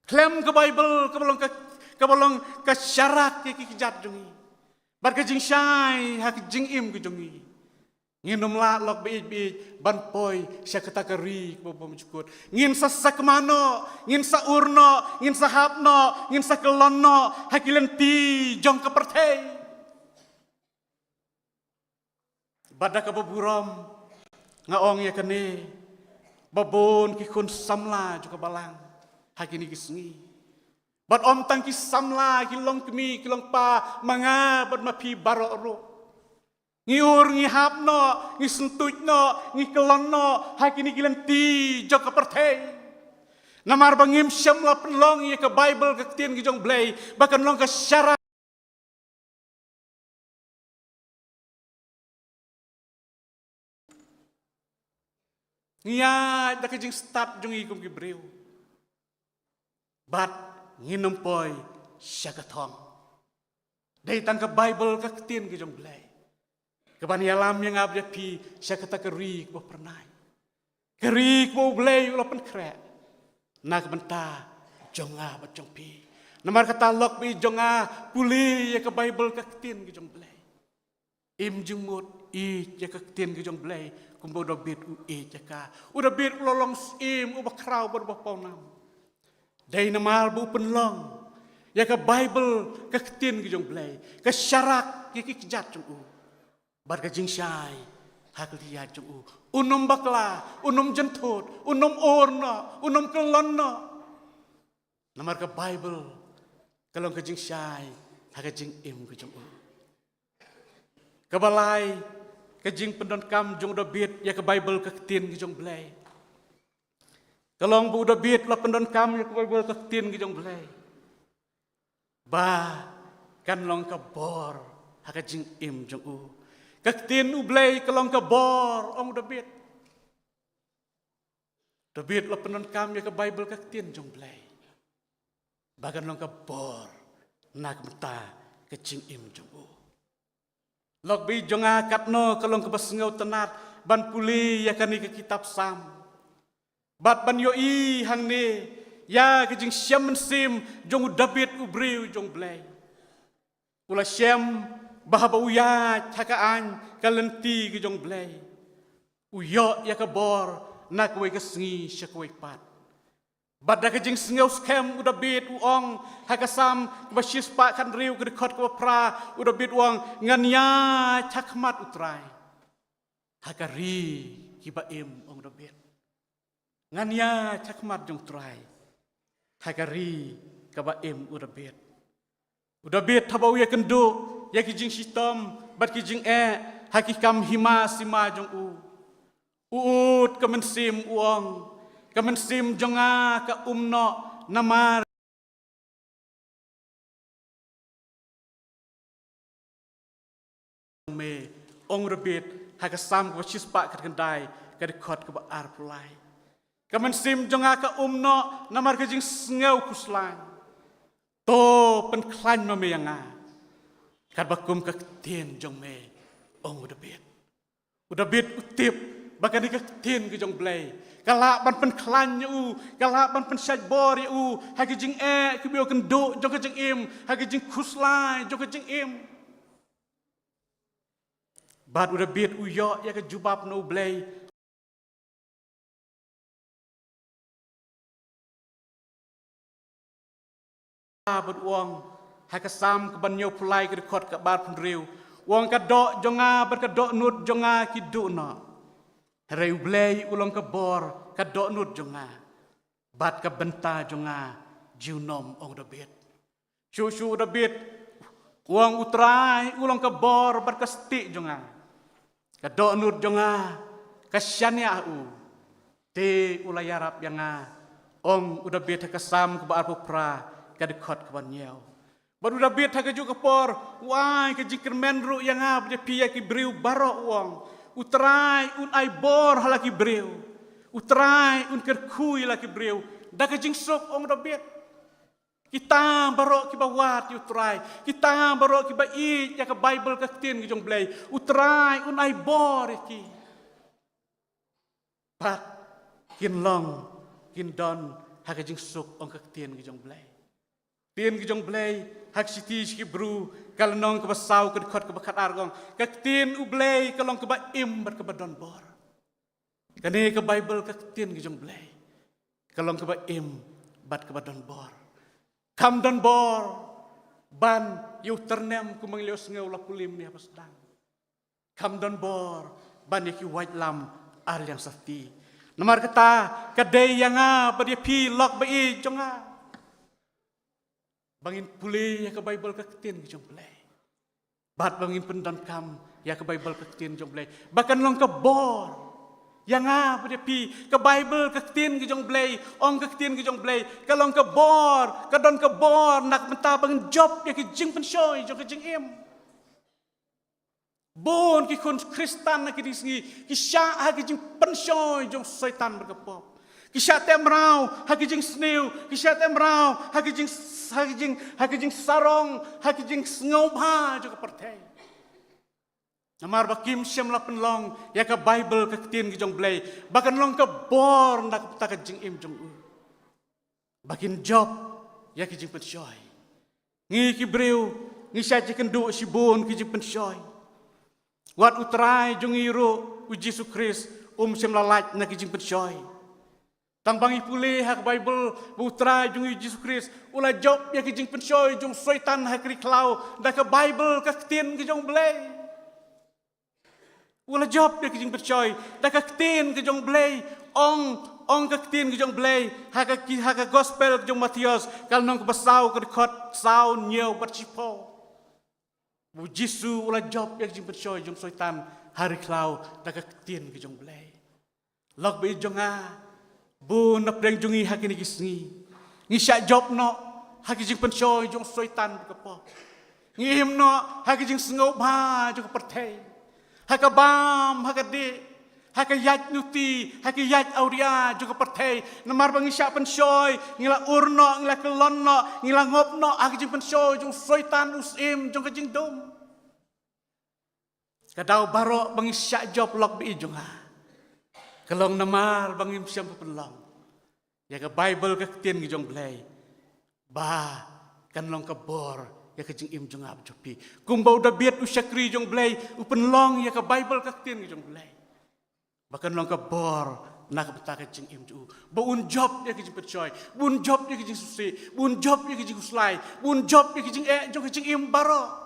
klem ke bible ke balong ke syarak ke jat jongi bar ke jing syai ha ke jing im ke jongi nginum la lok be ban poi syakatakari ke bom jukut ngin sa sakmano ngin sa urno ngin sa hapno ngin sa kelonno ha kilenti jong ke pertei badak ke buram ngaong ya kene babon ki kun samla juga balang ha kini kisngi bat om tang ki samla ki long kemi ki long pa manga bat ma pi baro ro ngiur ngi hapno ngi sentujno ngi kelonno ha kini kilenti jok ka pertei namar bangim syamla penlong ye ke bible ke tien ki jong blai bahkan long ke syara ngia da ke jing start jong i kum ki breu bat nginum poi syakathong dei tang ke bible ke tien ki jong blai ke ban yalam yang abja pi syakatakari ko pernai keri ko blai lo pen kre nak benta jonga ba jong pi namar kata lok bi jonga puli ya ke bible ke tien ki jong blai im jumut i ya ke tien ki jong blai kumbo do bit u e jaka udah bit lolong im u bakrau ber baponam dai namal bu penlong ya ke bible ke tien ki jong blai ke syarak ki jat jong u bar ke jing syai hak liya jong u unum bakla unum jentut unum orna unum kelonno namar ke bible kalau ke jing syai hak ke jing im ki jong u ke balai ke jing pendon kam jong do bit ya ke bible ke tien ki jong blai kalong bu do bit la pendon kam ya ke bible ke tien ki jong blai ba kan long ke bor ha ke jing im jong u ke tien u blai kalong ke bor ong do bit la pendon kam ya ke bible ke tien jong blai bagan long ke bor nak meta ke jing im jong u lok bi jonga katno kalong kebasngau tenat ban puli ya kani ke kitab sam bat ban yo i hang ne ya ke jing syam sim jong David ubriu jong blai ula syam bahaba uya cakaan kalenti ke jong blai uyo ya ke bor nak we ke sngi syakwe pat Badak kejing sengau skem udah bit uang hakasam basis pak kan riu ke dekat ke pra udah bit uang ngania cakmat utrai hakari kibaim ong udah bit ngania cakmat jong utrai hakari kibaim udah bit tabau ya kendo ya kejing sistem bat kejing hakikam hima sima jong u Uut kemensim uang, kemensim jonga ka umno namar me ong rebit hakasam ko chispa kat kendai ka dekot ka ar pulai. Kemensim jonga ka umno namar ka jing sngew kuslan. To pen klan me yanga. Kat bakum ka tien jong me ong rebit. Udah bit utip bakan ka tien ke jong blai. Kalak ban pen klan u, kalak ban pen syajbor u, hak jing ke bio kenduk jong ka jing im, hak jing kuslai jong ka jing im. Bat udah bit uyo ya ke jubab no blai. Bat uang hak sam ke banyo pulai ke dekot ke bar pun riu. Uang kadok jonga berkadok nut jonga kiduk no. Reu blai ulang ke bor kadok nut jonga. Bat ke benta jonga jiunom ong debit. Syushu debit uang utrai ulang ke bor berkestik jonga. Kadok nut jonga kasyania u. Te ulayarap yanga ong udebit kesam ke bar pupra kadekot ke banyau. Baru dah biar tak kejuk kepor, wah kejikir menru yang apa dia pia ki beriu barok uang, utrai un ai bor halaki beriu, utrai un kerkui laki beriu, dah kejing sok ong dah biar. Kita barok ki bawat ki utrai, kita barok ki bai ya ke Bible ke tin ki jong blai, utrai un ai bor ki. Pat kin long kin don ha kejing sok ong ke tin ki jong blai. Tin ki jong blai hak siti ki bru kal nong ke basau ke dekot ke bakat argong ke tin u blai kalong ke ba im ber ke badon bor kane ke Bible ke tin ki jong blai kalong ke ba im bat ke badon bor kam don bor ban yu ternem ku manglio sngeu la kulim ni apa sedang kam don bor ban ki white lam ar yang safti nomor kata kadai yang apa dia pi lok ba i jonga bangin pulih ya ke Bible ke tin ke jong blai. Bat bangin pendan kam ya ke Bible ke tin jong blai. Bahkan long ke bor. Yang apa dia pi ke Bible ke tin ke jong blai, ong ke tin ke jong blai. Kalong ke bor, ke don ke bor nak mentah bangin job ya ke jing pensyoi jong ke jing im. Bon ki kun Kristen nak di sini, ki sya ha ke jing pensyoi jong setan berkepop. Kisah temrau, hakijing snew, kisah temrau, hakijing sarong, hakijing sngoba juga pertai. Namar bakim syam la penlong, ya ke Bible ke tin ke jong blai, bahkan long ke bor nak peta ke jing im jong u. Bakin job, ya ke jing pensyoy. Ngi ki breu, ngi sya kenduk si bon ke jing pensyoy. Wat utrai jong iru u Yesus Kristus syam la laj nak ke jing pensyoy. Tang bangi pulih hak Bible putra jung Yesus Kristus ulah job ya kijing pensyoy jung syaitan hak riklau dah ke Bible ke tin ke jong blai ulah job ya kijing pensyoy dah ke tin ke jong blai ong ke tin ke jong blai hak gospel ke jong Matius kal nong ke basau ke dekot sau nyeu bercipo bu Yesus ulah job ya kijing pensyoy jung syaitan hari klau dah ke tin ke jong blai lok be jonga bu nak deng jungi hakini kisngi ngi syak job no hakijing pensyoy jong syaitan kepo ngim no hakijing sngop ba jong pertai hakabam hakade hakayat nuti hakayat auria jong pertai namar bangi syak pensyoy ngila urno ngila kelonno ngila ngopno hakijing pensyoy jong syaitan usim jong kajing dom kadau barok bangi syak job lok bi jong ha kelong namar bangim siam penlong. Ya ke Bible ke tin ke jong blai. Ba kan long ke bor ya ke jing im jong ab jopi. Kumbau da biat usyakri jong blai u penlong ya ke Bible ke tin ke jong blai. Bahkan long ke bor nak beta ke jing im ju. Bun job ya ke jing percoy. Bun job ya ke jing susi. Bun job ya ke jing uslai. Bun job ya ke jing jong ke jing im baro.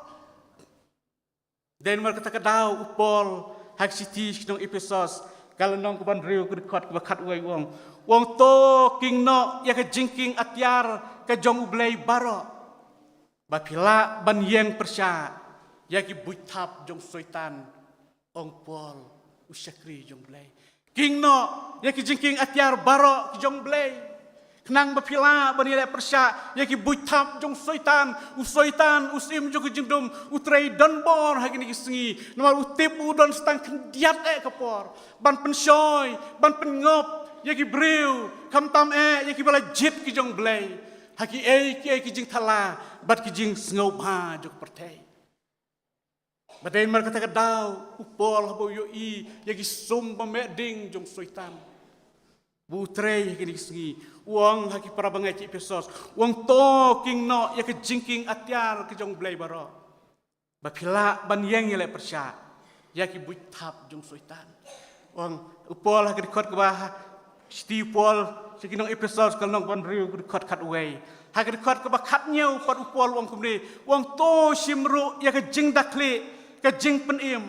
Dan mer kata kedau upol hak siti nong Efesus kalau nong kuban riu ke dekat ke bakat uai wong to king no ya ke jingking atyar ke jong ublai baro bapila ban yeng persya ya ki buitap jong syaitan ong pol usyakri jong blai king no ya ki jingking atiar baro ki jong blay knang bapila bani le persya ya ki buitap jong soitan usim jong jingdum utrei donbor hagini kisengi nomor utip udon stang kendiat kapor ban pensoy ban pengop ya ki breu kam tam ya ki bala jit ki jong blay haki ki jing thala bat ki jing sngob ha jong pertei Badain mereka kata daw upol habo yo ya ki sum pameding jong soitan butrei kini sengi uang haki para bangai ci pesos uang talking no ya ke jingking atiar ke jong blai baro bapila ban yang yele persya ya ki buitap jong soitan uang upol haki dikot ke bah stipol sekinong episode kal nong ban riu dikot kat away haki dikot ke bah kat nyau pat upol uang kumni uang to simru ya ke jing dakli ke jing penim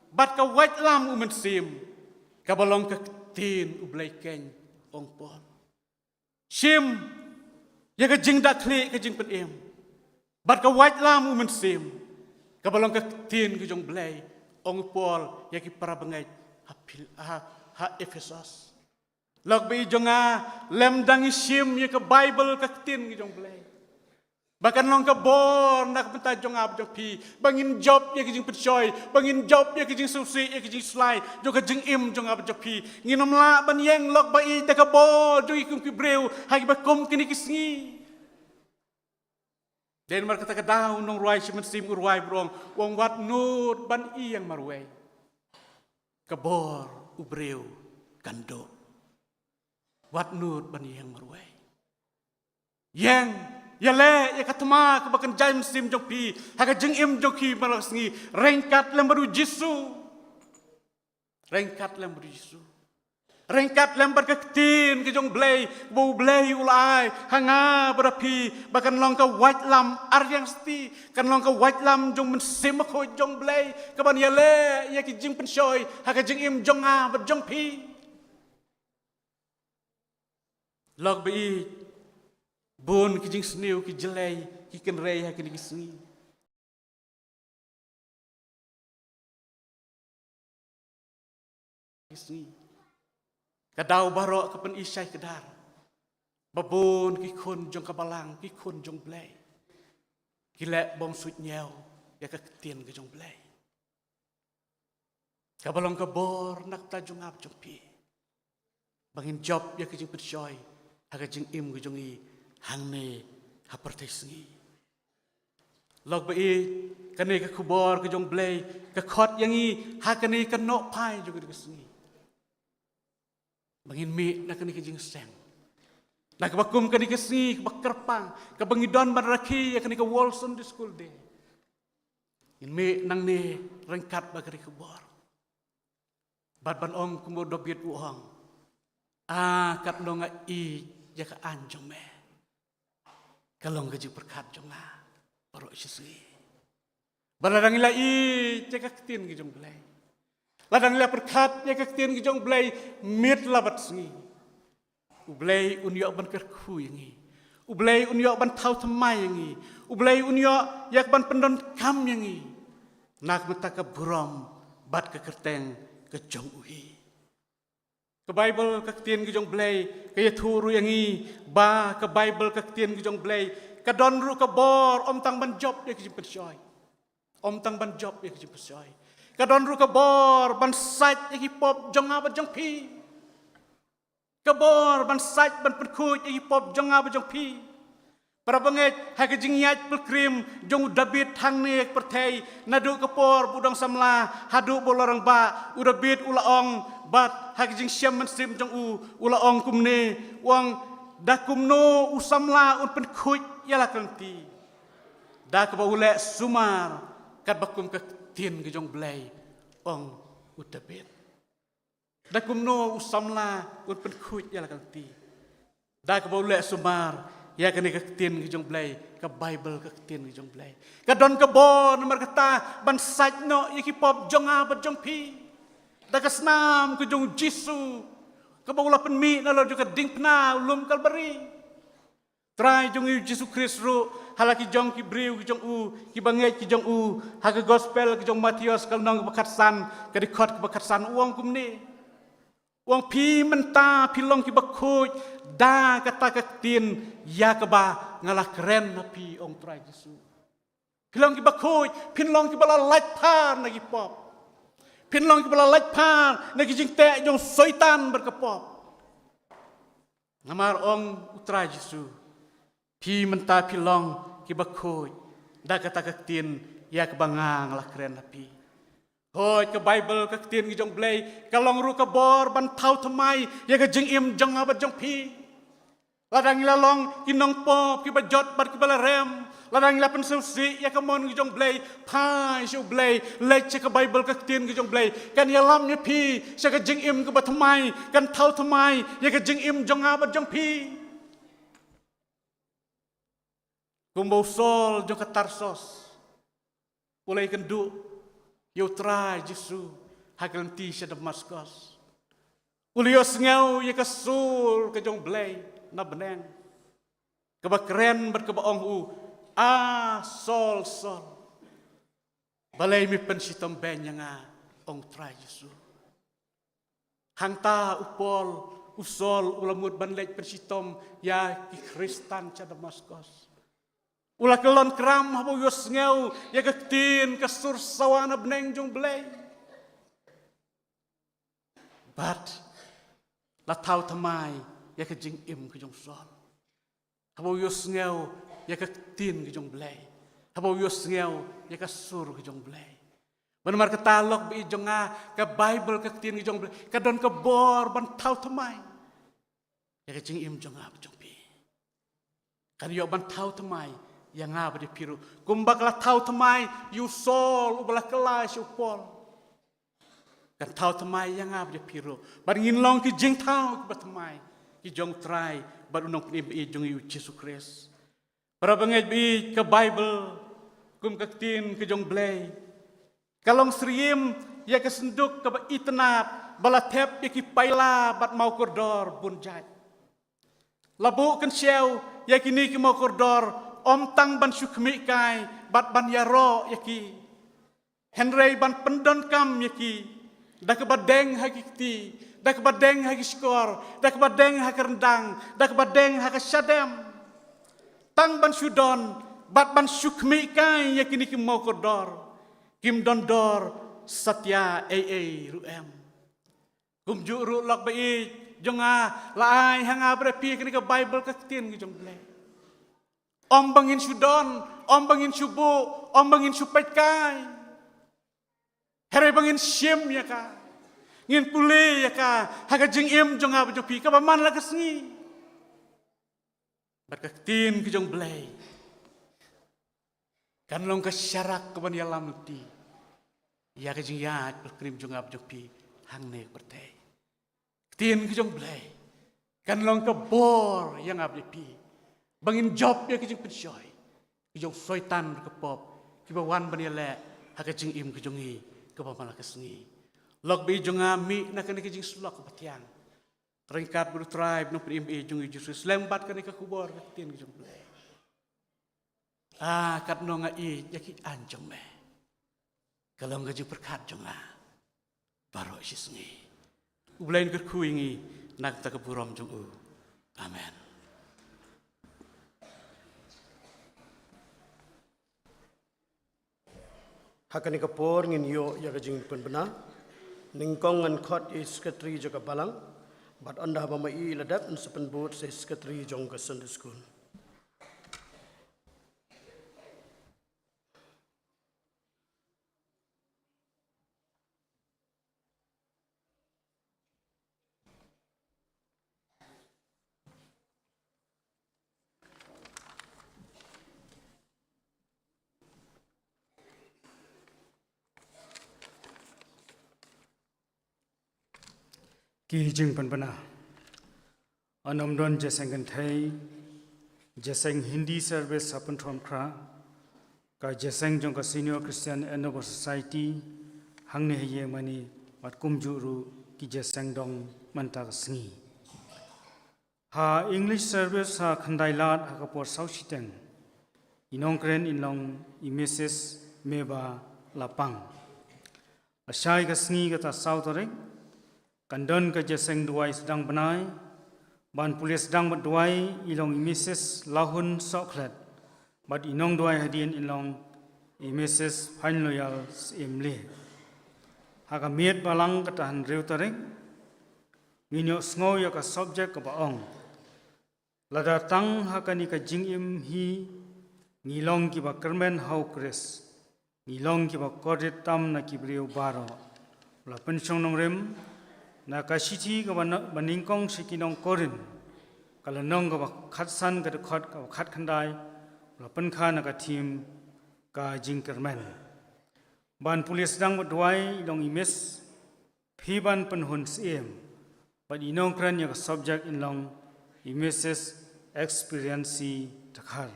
bat ka wait lam umen sim ka balong ke tin ublay ken ong pol sim ya ka jing dakli ka jing penim bat ka wait lam umen sim ka balong ke tin ka jong blay ong pol ya ki para bangai ha Efesos log bi jonga lem dangi sim ya ka Bible ka tin ka jong blay bahkan long ka bor nak penta jong ab jong pi bangin job ya ki jing percoy bangin job ya ki jing susi ya ki jing slai jo ka jing im jong ab jong pi nginom la ban yeng lok ba i da ka bor jo ikum ki breu ha ki ba kom kini kisngi den mar kata ka daw nong ruai simen sim urwai brong wong wat nut ban i yang marwai ka bor ubreu kando wat nut ban i yang marwai yang ya le ya katma ke bakan James sim jong pi ha ka jeng im jong ki malas ngi rengkat lembaru Jisu rengkat lembaru Jisu rengkat lembar ke tin ke jong blay bau blay ulai hanga berapi bahkan long ka white lam aryang sti kan long ka white lam jong men sim ko jong blay ka ban ya le ya ki jing pensoy ha ka jeng im jong a ber jong pi log bi bon ki jing sniu ki jelai ki ken rei ha ki sni kadau baro ka pen isai kedar babon ki kon jong kabalang ki kon jong blai ki le bom sut nyau ya ka tien ki jong blai ka balong ka bor nak ta jong ap jong pi bangin job ya ki jing percoy ha ka jing im ki jong i hang ne ha pertai sengi log ba i kane ka kubor ka jong blai ka khot yang i ha kane ka no pai jo ka sengi bangin mi na kane ka jing seng na ka bakum kane ka sengi ka kerpang ka bangidon ban raki ya kane ka Walson di school de in mi nang ne rengkat ba kane kubor bat ban ong kumbo dobiet uang kat nonga i ya ka anjong me kalong gaji berkat jonga baru isui baladang ila i cekak tin ki jong blai ladang ila berkat ya kak tin ki jong blai mit labat sengi ublai unyo ban kerku yangi ublai unyo ban tau temai yangi ublai unyo yak ban pendon kam yangi nak mata ka buram bat ka kerteng ke jong uhi ke Bible ka tien ki jong blai ke yaturu yangi ba ke Bible ka tien ki jong blai ka don ru ka bor om tang ban job ya ki jing persoy om tang ban job ya ki jing persoy ka don ru ka bor ban sait ya ki pop jong a ba jong pi ka bor ban sait ban perkuj ya ki pop jong a ba jong pi para banget ha ka jing yat pelkrim jong David hang ne pertei nadu ka por budong samla hadu bolorang ba udabit ulaong bat hak jing siam man sim jong ula ong kumne wang da kumno usamla un pen khuj yala kanti da ka ba ule sumar kat bakum ka tin ge jong blai ong utabet da kumno usamla un pen khuj yala kanti da ka ba ule sumar ya kane ka tin ge jong blai ka Bible ka tin ge jong blai ka don ka bon mar kata ban saj no yaki pop jong a ba jong pi dagasnam ke jong Jisu ke baula penmi nalo juga ding pna ulum kalbari try jong Jisu Kristus halaki jong ki briu ki jong ki bangai ki jong ha ke gospel ki jong Matius kal nong bakat san ke dikot ke bakat san uang kumni Wang pi menta pilong ki bakuj da kata kaktin ya keba ngalah keren na pi ong Tuhan Yesus. Pilong ki bakuj, pilong ki bala laj par nagi pop. Pilong ki bala laj par nagi jing te jong soitan berkepop. Ngamar ong Tuhan Yesus. Pi menta pilong ki bakuj da kata kaktin ya keba ngalah keren na pi. Hoi ke Bible ke tin ki jong blay kalong ru ka bor ban thau thamai ya ka jing im jong abat jong pi ladang lalong ki nong pop ki bajot bat ki balarem ladang la pen susi ya ka mon ki jong blay pai shu blay lech ke Bible ke tin ki jong blay kan ya lam ni pi sa ka jing im ka bat thamai kan thau thamai ya ka jing im jong abat jong pi kumbo sol jong ka Tarsos ulai kendu Yo try Jesu hagam ti sa Damascus. Ulios ngau ye kasul ke jong blay na beneng. Kabakren ber kabaong u sol. Balay mi pensitom benya nga ong try Jesu. Hangta upol usol ulamud banlej pensitom ya ki Kristan sa Damascus. Ula kelon kram habu yos ngau ya kaktin kasur sawana beneng jong blay. But la tau tamai ya ka jing im ke jong sol. Habu yos ngau ya kaktin ke jong blay. Habu yos ngau ya kasur ke jong blay. Benar ketalok bi jong ka Bible kaktin ke jong blay. Kadon ke bor ban tau tamai. Ya ka jing im jong jong pi. Kan yo ban tau tamai yang apa di piru kumbaklah tahu temai yusol ubalah kelas upol kan tahu temai yang apa di piru baringin long ki jing tahu ki temai ki jong try baru nong ni jong yu Yesus Kristus para bangaj bi ke Bible kum kaktin ki jong blay kalong sriem ya ke senduk ke itnat bala tep ya ki paila bat mau kordor bunjat labu kan siau ya kini ki mau kordor Om tang ban syukmi kai bat ban yaro yaki Henry ban pendon kam yaki dak badeng hakikti dak badeng hakiskor dak badeng hakrendang dak badeng hakasadem tang ban sudon bat ban syukmi kai yakini kim mau kodor kim dondor satya ruem kum juru lok bai jonga laai hanga brepi kini ke Bible kaktin ki jong blay Om bangin sudon, om bangin subu, om bangin supet kai. Herai bangin sim ya ka. Ngin pulih ya ka. Haga jing im jong apa jopi ka paman la kesngi. Berkaktin ke jong blay. Kan long ka syarak ke ban yalam ti. Ya ka jing yat berkrim jong apa jopi hang nek bertay. Tin ke jong blay. Kan long ka bor yang apa jopi. Bangin job ya kijing pensyoy. Kijong soitan berkepop. Kibawan banila hakajing im kijongi kapamalakas ngi. Log bi jong ami na kani kijing sulak kapatiang. Ringkat buru tribe no prim e jong Jesus lembat kani kakubor katin kijong blay. Kat no nga i yaki anjong me. Kalau ngajing perkat jong baro sis ngi. Ublain kerkuingi nak takaburom jong u. Amen. Hakani kapor ngin yo ya kajing penbena ningkong ngan khot is sekretari joka balang bat anda ba mai ladap n sepen bot se sekretari jong ka Sunday school Ki jing panpana anom don jeseng kan thai jeseng Hindi service happen from kra ka jeseng jong ka senior Christian Endeavor Society hangne ye mani wat kumjuru ki jeseng dong manta sngi ha English service ha khandai lat ha ka por sau siteng inong kren inlong imeses meba lapang asai ka sngi ka ta sau torek kandon ke jeseng duai sedang benai, ban pulis sedang berduai ilong imisis lahun soklet, bat inong duai hadien ilong imisis pan loyal imli. Haka miet balang ketahan riu tarik, nginyok sngau ya ka subjek ke baong. Lada tang haka ni ka jing im hi, ngilong ki ba kermen hau kris, ngilong ki ba kodit tam na ki beriu baro. La pensyong nong rim, na ka siti ka baningkong sikinong korin, kalau nong ka ba khatsan ka dekot ka khat khandai, la penkha na ka tim ka jing kermen. Ban pulis dang berduai ilong imis, piban penhun siem, but inong kran ya ka subjek ilong imises experience takhar.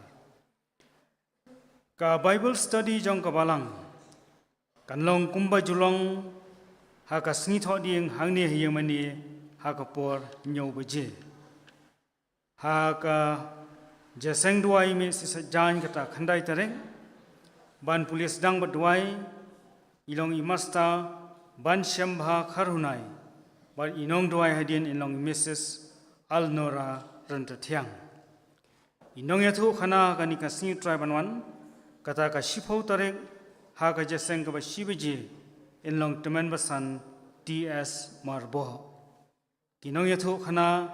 Ka Bible study jong ka balang, kanlong kumba julong, haka sngi tho ding hangni hiyang mani haka por nyau beje. Haka jaseng duai mi sisa jan kata khandai tareng, ban pulis dang berduai ilong imasta ban syambha kharunai, ban inong duai hadien ilong Mrs. Alnora Rentatiang. Inong yathu khana kani ka sngi trai banwan, kata ka shipau tareng haka jaseng ka ba shibeje inlong teman basan TS Marbo. Kinong yathu khana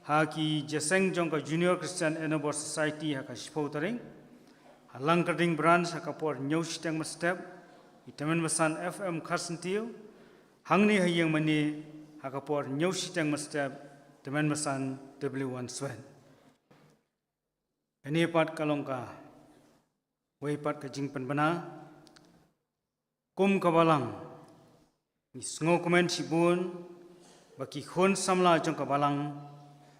haki jaseng jong ka Junior Christian Enabor Society haka shipau tareng, halang karding branch haka por nyau siteng mastep, teman basan FM Karsentiu, hangni hayang mani haka por nyau siteng mastep, teman basan W1 Swen. Ini pat kalongka, way pat ka jing penbana, kum kabalang, isngo komen sibun, baki khon samla jong kabalang,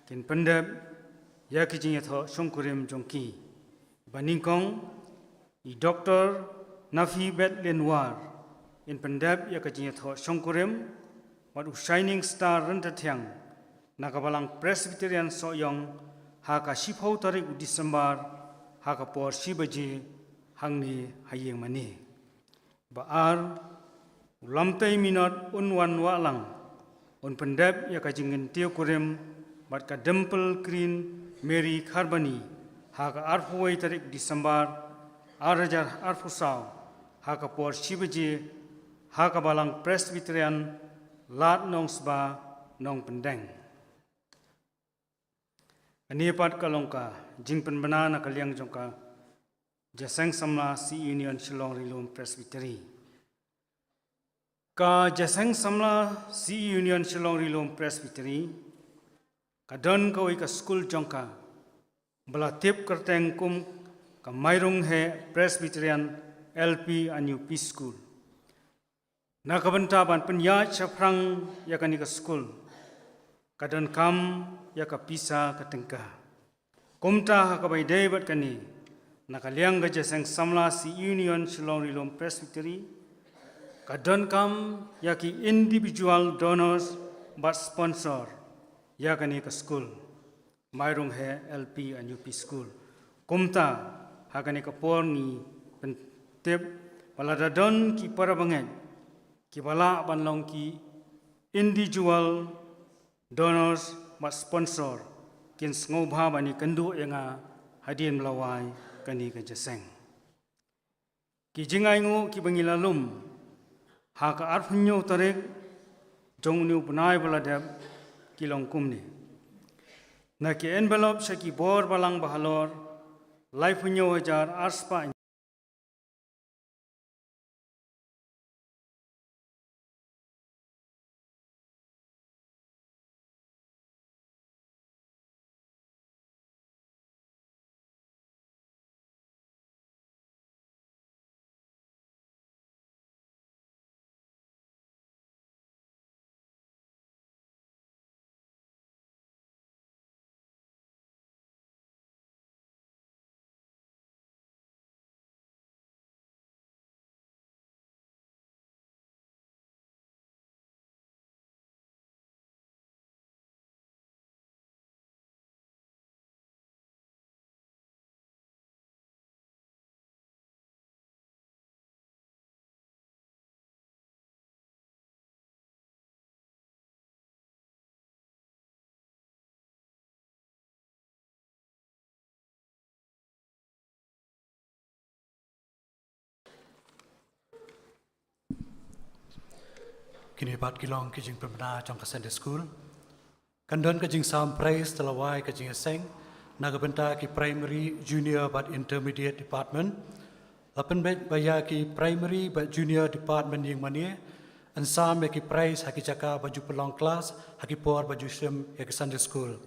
kin pendep, ya ki jing yatho songkurim jongki, baningkong, i doktor Nafi Bet Lenwar, in pendep ya ki jing yatho songkurim, wadu Shining Star Rentatiang, nakabalang Presbyterian Soyong, haka shipau tarik Disember, haka por shibaji, hangni hayeng mani. Baar ulamtai minot unwan walang un pendep ya ka jingin tio kurim bat ka dempel green Mary Carbani haka arfuwai tarik Disember arajar arfusau haka por shibaji haka balang Presbyterian lat nong sba nong pendeng. Ani pat kalongka jing penbana na kaliang jongka jaseng samla si Union Shillong Rilum Presbytery. Ka jaseng samla si Union Shillong Rilum Presbytery, kadon ka ka school jongka, belatip kerteng kum ka mairung he Presbyterian LP and UP School. Nakabenta ban penyat syafrang ya ka school, kadon kam ya ka pisa ka tengka. Kumta ka bay debat kani, nakaliang ka jaseng samla si Union Shillong Rilum Presbytery, kadon kam yaki individual donors but sponsor yakani ka school mairung he LP and UP school kumta hakani ka porni pentep paladadon ki parabangen ki bala banlong ki individual donors but sponsor kin ngobha bani kandu yanga hadien melawai kani ka jaseng ki jingai ngu ki bangilalum haka arpunyo tarik jong niu punai baladep kilong kumni. Na ki envelope sa ki bor balang bahalor, lai punyo hajar arspa kini bat kilong kijing pembina jong ka Sunday school. Kandon kajing sam praise telawai kajing seng nagabenta ki primary, junior bat intermediate department. Lapan bet baya ki primary bat junior department yang mania. An sam ki praise haki jaka baju pelong kelas haki por baju sem ya ki Sunday school.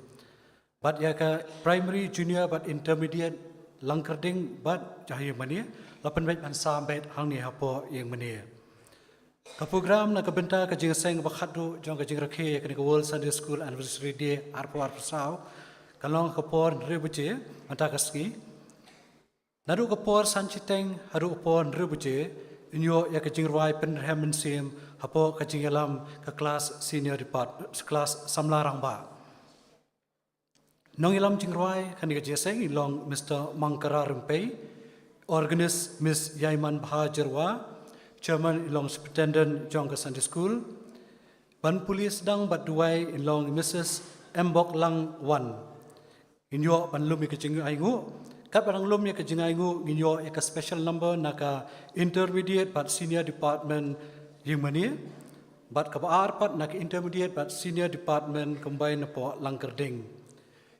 Bat ya ka primary, junior bat intermediate langkerding bat jahaya mania. Lapan bet an sam bet hang ni hapo yang mania. Ka program na kabenta ka jing seng bakhadu jong ka jing rakhe ka ni World Sunday School Anniversary Day arpo sao kalong ka por rebuche anta ka ski naru ka por sanchiteng haru por rebuche inyo ya ka jing rwai pen hemen sim hapo ka jing alam ka class senior department class samlarang ba nong ilam jing rwai ka ni ka jing seng ilong Mr. Mangkara Rempei organist Miss Yaiman Bahajarwa Chairman ilong Superintendent Jongka Sunday School, ban pulis dang bat duai ilong Mrs. Mbok Lang Wan. Inyo ban lumi ke jing aingu, kat barang lumi ke jing aingu inyo eka special number naka intermediate bat senior department yung mani, bat kabaar pat naka intermediate bat senior department combine po langkerding.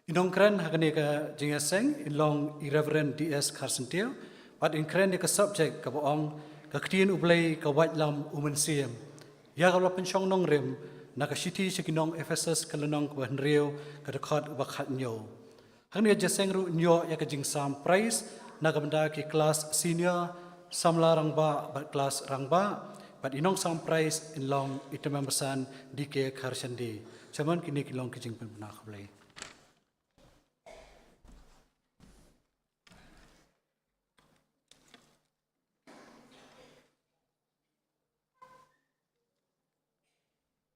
Inong kren hakane ka jing seng ilong Irreverend D.S. Carsentil, bat in kren ka subject kabaong kaktiin ublay kawat lam umansiam. Ya kalau pensyong nong rem, nakasiti sikinong Ephesus kalanong kawan rio kadakot wakat nyo. Hang niya jaseng ru nyo ya kajing sam prize, nakamanda ki kelas senior, samlarang ba bat kelas rang ba, bat inong sam prize inlong itamambasan DK Karshandi. Cuman kini kilong kajing penbenak kablay.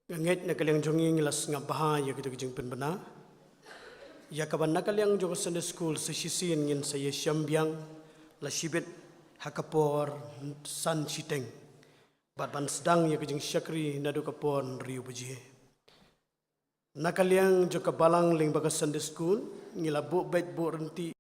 Ngait na kaliang jonging las nga bahaya gitu kijing penbena. Ya kaban na kaliang jong Sunday school sa sisin ngin sa yesyambiang la shibit hakapor san siteng. Bat ban sedang ya kijing syakri nadu kapon riu buji. Na kaliang jong kabalang ling baga Sunday school ngila bu bait bu renti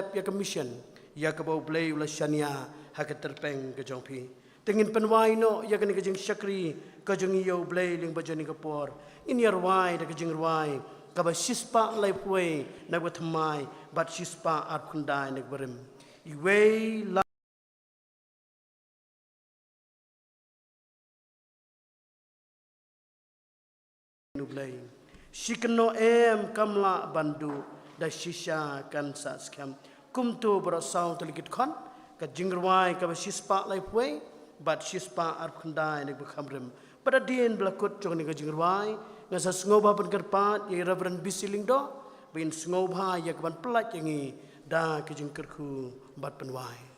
step ya ke mission ya ke bau blay ula shania ha ke terpeng ke jong pi tengin penwai no ya ke ni ke jing syakri ke jong yo blay ling ba joni ke por in yar wai da ke jing wai ka ba shispa lai puai na ba thamai bat shispa at khundai nek berim I wei la nublai shikno kamla bandu da shisha kan sa skam kumtu bro sound likit khon ka jingrwai ka shispa lai puai bat shispa ar khundai nek bekhamrem pada din blakut jong ni ka jingrwai ngasa sngoba pen kerpat ye reverend bisiling do bin sngoba ya kan plat yangi da ke jingkerku bat penwai